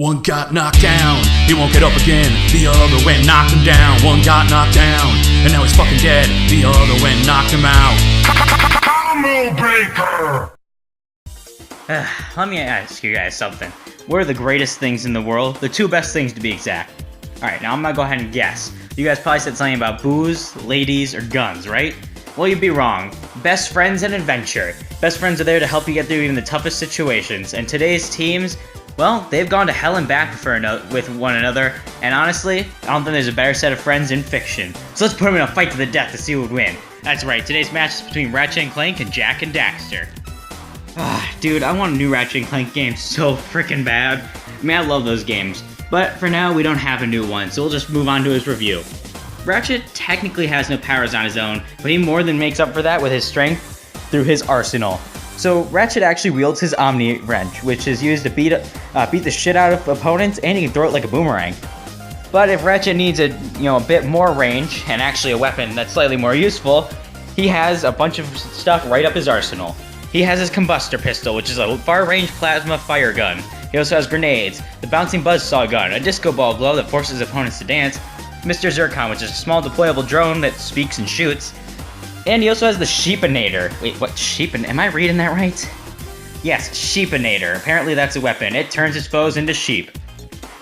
One got knocked down, he won't get up again. The other went knocked him down. One got knocked down, and now he's fucking dead. The other went knocked him out. Combo breaker! Let me ask you guys something. What are the greatest things in the world? The two best things to be exact. Alright, now I'm gonna go ahead and guess. You guys probably said something about booze, ladies, or guns, right? Well, you'd be wrong. Best friends and adventure. Best friends are there to help you get through even the toughest situations. And today's teams, well, they've gone to hell and back with one another. And honestly, I don't think there's a better set of friends in fiction. So let's put them in a fight to the death to see who would win. That's right, today's match is between Ratchet and Clank and Jak and Daxter. Dude, I want a new Ratchet and Clank game so freaking bad. I mean, I love those games. But for now, we don't have a new one, so we'll just move on to his review. Ratchet technically has no powers on his own, but he more than makes up for that with his strength through his arsenal. So Ratchet actually wields his Omni Wrench, which is used to beat the shit out of opponents, and he can throw it like a boomerang. But if Ratchet needs a bit more range, and actually a weapon that's slightly more useful, he has a bunch of stuff right up his arsenal. He has his Combustor Pistol, which is a far-range plasma fire gun. He also has grenades, the Bouncing Buzzsaw gun, a disco ball glove that forces opponents to dance, Mr. Zircon, which is a small deployable drone that speaks and shoots, and he also has the Sheepinator. Wait, what? Am I reading that right? Yes, Sheepinator. Apparently that's a weapon. It turns his foes into sheep.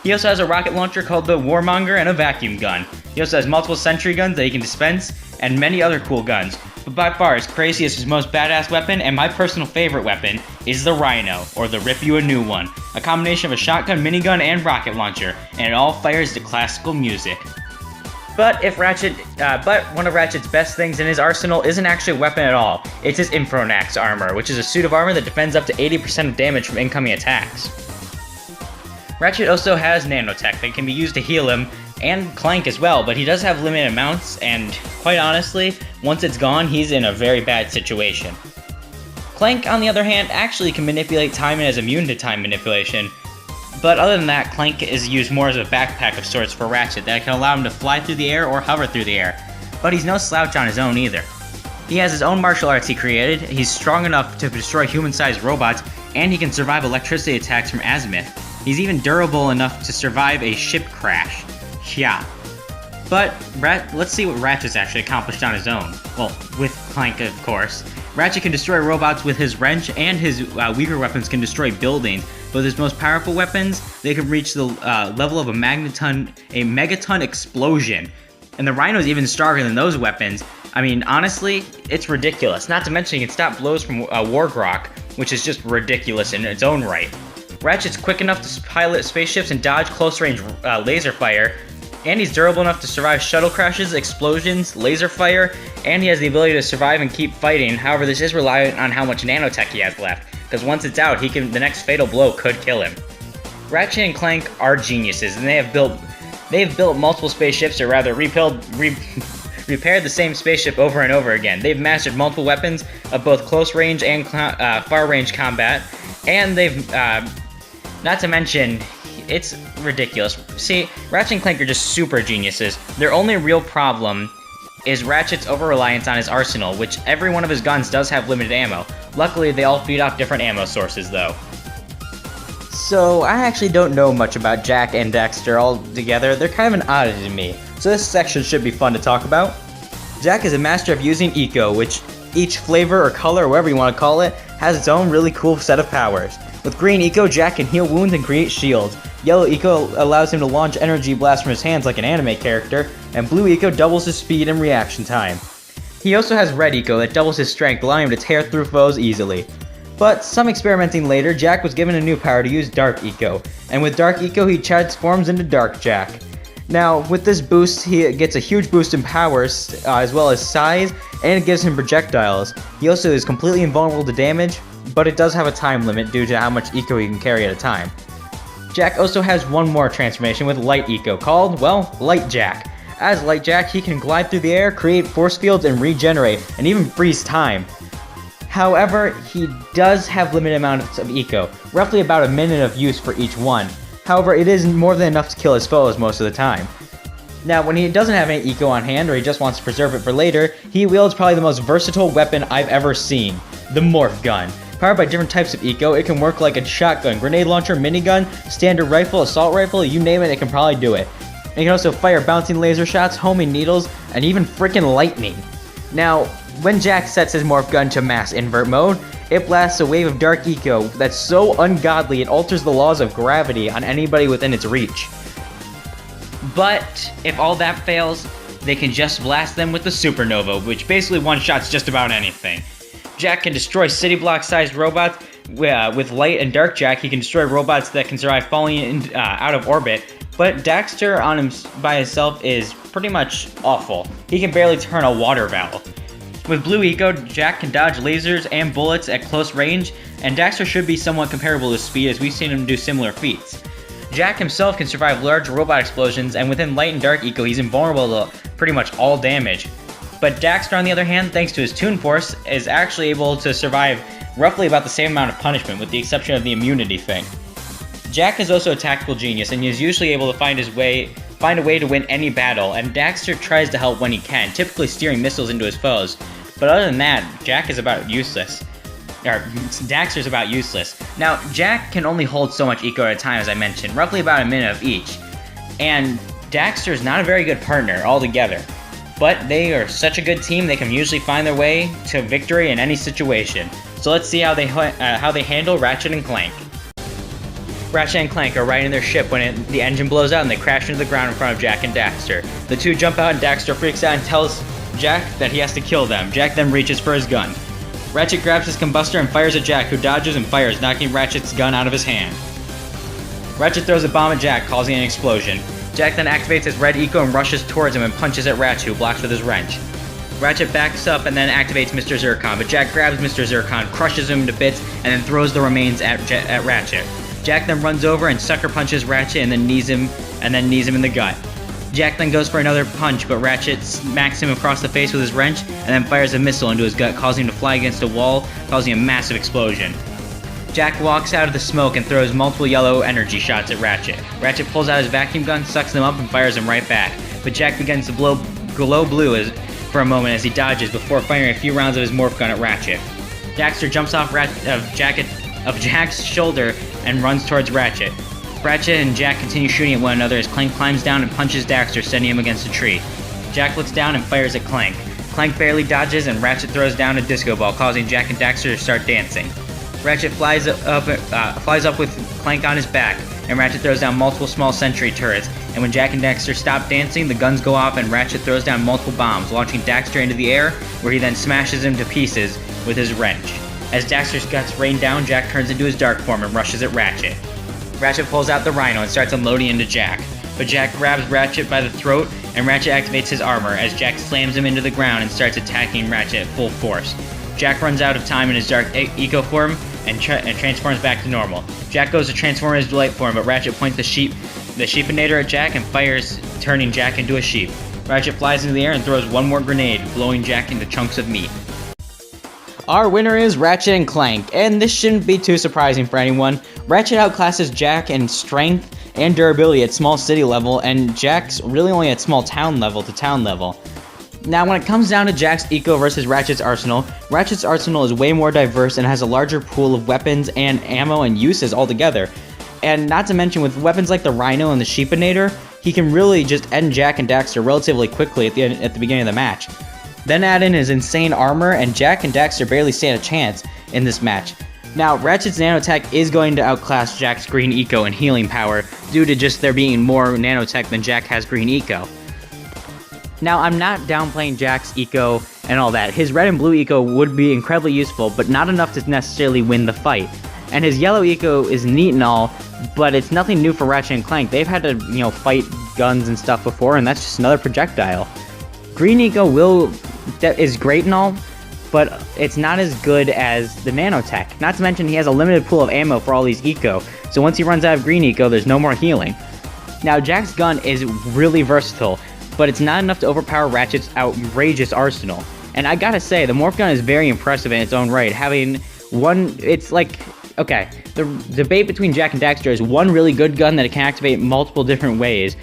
He also has a rocket launcher called the Warmonger and a vacuum gun. He also has multiple sentry guns that he can dispense, and many other cool guns. But by far, his craziest, his most badass weapon, and my personal favorite weapon, is the Rhino, or the Rip You a New One. A combination of a shotgun, minigun, and rocket launcher, and it all fires to classical music. But one of Ratchet's best things in his arsenal isn't actually a weapon at all. It's his Infernax armor, which is a suit of armor that defends up to 80% of damage from incoming attacks. Ratchet also has nanotech that can be used to heal him, and Clank as well, but he does have limited amounts, and quite honestly, once it's gone, he's in a very bad situation. Clank, on the other hand, actually can manipulate time and is immune to time manipulation, but other than that, Clank is used more as a backpack of sorts for Ratchet that can allow him to fly through the air or hover through the air, but he's no slouch on his own either. He has his own martial arts he created, he's strong enough to destroy human-sized robots, and he can survive electricity attacks from azimuth. He's even durable enough to survive a ship crash. Yeah. But let's see what Ratchet's actually accomplished on his own. Well, with Clank, of course. Ratchet can destroy robots with his wrench, and his weaker weapons can destroy buildings. But his most powerful weapons, they can reach the level of a megaton explosion. And the Rhino's even stronger than those weapons. I mean, honestly, it's ridiculous. Not to mention, he can stop blows from Wargrok, which is just ridiculous in its own right. Ratchet's quick enough to pilot spaceships and dodge close-range laser fire, and he's durable enough to survive shuttle crashes, explosions, laser fire, and he has the ability to survive and keep fighting. However, this is reliant on how much nanotech he has left, because once it's out, the next fatal blow could kill him. Ratchet and Clank are geniuses, and they have built multiple spaceships, or rather repaired the same spaceship over and over again. They've mastered multiple weapons of both close range and far range combat, and they've not to mention, it's ridiculous. See, Ratchet and Clank are just super geniuses. Their only real problem is Ratchet's over-reliance on his arsenal, which every one of his guns does have limited ammo. Luckily, they all feed off different ammo sources, though. So, I actually don't know much about Jak and Daxter altogether. They're kind of an oddity to me, so this section should be fun to talk about. Jak is a master of using Eco, which each flavor or color, or whatever you want to call it, has its own really cool set of powers. With green Eco, Jak can heal wounds and create shields. Yellow Eco allows him to launch energy blasts from his hands like an anime character, and blue Eco doubles his speed and reaction time. He also has red Eco that doubles his strength, allowing him to tear through foes easily. But some experimenting later, Jak was given a new power to use Dark Eco, and with Dark Eco he transforms into Dark Jak. Now, with this boost, he gets a huge boost in powers, as well as size, and it gives him projectiles. He also is completely invulnerable to damage, but it does have a time limit due to how much Eco he can carry at a time. Jak also has one more transformation with Light Eco, called, well, Light Jak. As Light Jak, he can glide through the air, create force fields, and regenerate, and even freeze time. However, he does have limited amounts of Eco, roughly about a minute of use for each one. However, it is more than enough to kill his foes most of the time. Now, when he doesn't have any Eco on hand, or he just wants to preserve it for later, he wields probably the most versatile weapon I've ever seen, the Morph Gun. Powered by different types of eco, it can work like a shotgun, grenade launcher, minigun, standard rifle, assault rifle, you name it, it can probably do it. It can also fire bouncing laser shots, homing needles, and even freaking lightning. Now, when Jack sets his morph gun to mass invert mode, it blasts a wave of dark eco that's so ungodly it alters the laws of gravity on anybody within its reach. But if all that fails, they can just blast them with the supernova, which basically one-shots just about anything. Jack can destroy city block-sized robots. With light and dark Jack, he can destroy robots that can survive falling out of orbit. But Daxter by himself is pretty much awful. He can barely turn a water valve. With blue eco, Jack can dodge lasers and bullets at close range, and Daxter should be somewhat comparable to speed as we've seen him do similar feats. Jack himself can survive large robot explosions, and within light and dark eco, he's invulnerable to pretty much all damage. But Daxter, on the other hand, thanks to his Toon Force, is actually able to survive roughly about the same amount of punishment, with the exception of the immunity thing. Jack is also a tactical genius, and he is usually able to find a way to win any battle, and Daxter tries to help when he can, typically steering missiles into his foes. But other than that, Daxter's about useless. Now, Jack can only hold so much eco at a time, as I mentioned, roughly about a minute of each. And Daxter is not a very good partner altogether. But they are such a good team, they can usually find their way to victory in any situation. So let's see how they handle Ratchet and Clank. Ratchet and Clank are riding their ship when the engine blows out and they crash into the ground in front of Jack and Daxter. The two jump out and Daxter freaks out and tells Jack that he has to kill them. Jack then reaches for his gun. Ratchet grabs his combustor and fires at Jack, who dodges and fires, knocking Ratchet's gun out of his hand. Ratchet throws a bomb at Jack, causing an explosion. Jack then activates his red eco and rushes towards him and punches at Ratchet, who blocks with his wrench. Ratchet backs up and then activates Mr. Zircon, but Jack grabs Mr. Zircon, crushes him to bits, and then throws the remains at Ratchet. Jack then runs over and sucker punches Ratchet and then knees him in the gut. Jack then goes for another punch, but Ratchet smacks him across the face with his wrench and then fires a missile into his gut, causing him to fly against a wall, causing a massive explosion. Jack walks out of the smoke and throws multiple yellow energy shots at Ratchet. Ratchet pulls out his vacuum gun, sucks them up, and fires them right back, but Jack begins to glow blue for a moment as he dodges before firing a few rounds of his morph gun at Ratchet. Daxter jumps off Jack's shoulder and runs towards Ratchet. Ratchet and Jack continue shooting at one another as Clank climbs down and punches Daxter, sending him against a tree. Jack looks down and fires at Clank. Clank barely dodges and Ratchet throws down a disco ball, causing Jack and Daxter to start dancing. Ratchet flies up with Clank on his back, and Ratchet throws down multiple small sentry turrets, and when Jack and Daxter stop dancing, the guns go off and Ratchet throws down multiple bombs, launching Daxter into the air, where he then smashes him to pieces with his wrench. As Daxter's guts rain down, Jack turns into his dark form and rushes at Ratchet. Ratchet pulls out the Rhino and starts unloading into Jack, but Jack grabs Ratchet by the throat, and Ratchet activates his armor as Jack slams him into the ground and starts attacking Ratchet at full force. Jack runs out of time in his dark eco form and transforms back to normal. Jack goes to transform his light form, but Ratchet points the sheepinator at Jack and fires, turning Jack into a sheep. Ratchet flies into the air and throws one more grenade, blowing Jack into chunks of meat. Our winner is Ratchet and Clank, and this shouldn't be too surprising for anyone. Ratchet outclasses Jack in strength and durability at small city level, and Jack's really only at small town level to town level. Now, when it comes down to Jack's eco versus Ratchet's arsenal is way more diverse and has a larger pool of weapons and ammo and uses altogether. And not to mention, with weapons like the Rhino and the Sheepinator, he can really just end Jack and Daxter relatively quickly at the beginning of the match. Then add in his insane armor, and Jack and Daxter barely stand a chance in this match. Now, Ratchet's nanotech is going to outclass Jack's green eco and healing power due to just there being more nanotech than Jack has green eco. Now, I'm not downplaying Jack's eco and all that. His red and blue eco would be incredibly useful, but not enough to necessarily win the fight. And his yellow eco is neat and all, but it's nothing new for Ratchet and Clank. They've had to, fight guns and stuff before, and that's just another projectile. Green eco is great and all, but it's not as good as the nanotech. Not to mention, he has a limited pool of ammo for all these eco, so once he runs out of green eco, there's no more healing. Now, Jack's gun is really versatile, but it's not enough to overpower Ratchet's outrageous arsenal. And I gotta say, the morph gun is very impressive in its own right. Having one, it's like, okay, the debate between Jack and Daxter is one really good gun that it can activate multiple different ways,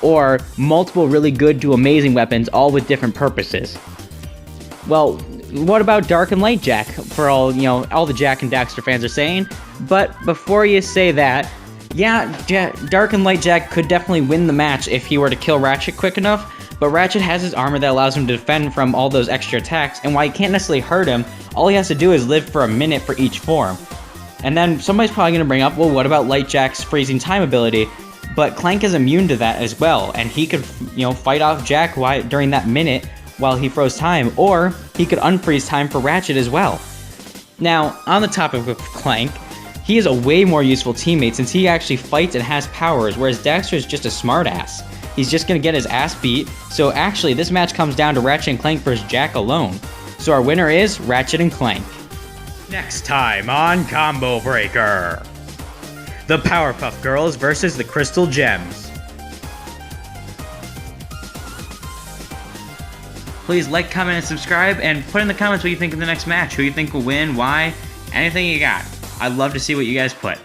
or multiple really good to amazing weapons, all with different purposes. Well, what about Dark and Light Jack? For all the Jack and Daxter fans are saying. But before you say that, yeah, Dark and Light Jack could definitely win the match if he were to kill Ratchet quick enough. But Ratchet has his armor that allows him to defend from all those extra attacks, and while he can't necessarily hurt him, all he has to do is live for a minute for each form. And then somebody's probably going to bring up, well, what about Light Jack's freezing time ability? But Clank is immune to that as well, and he could, fight off Jack during that minute while he froze time, or he could unfreeze time for Ratchet as well. Now, on the topic of Clank, he is a way more useful teammate since he actually fights and has powers, whereas Daxter is just a smartass. He's just going to get his ass beat, so actually this match comes down to Ratchet and Clank versus Jack alone. So our winner is Ratchet and Clank. Next time on Combo Breaker, the Powerpuff Girls versus the Crystal Gems. Please like, comment, and subscribe, and put in the comments what you think of the next match, who you think will win, why, anything you got. I'd love to see what you guys put.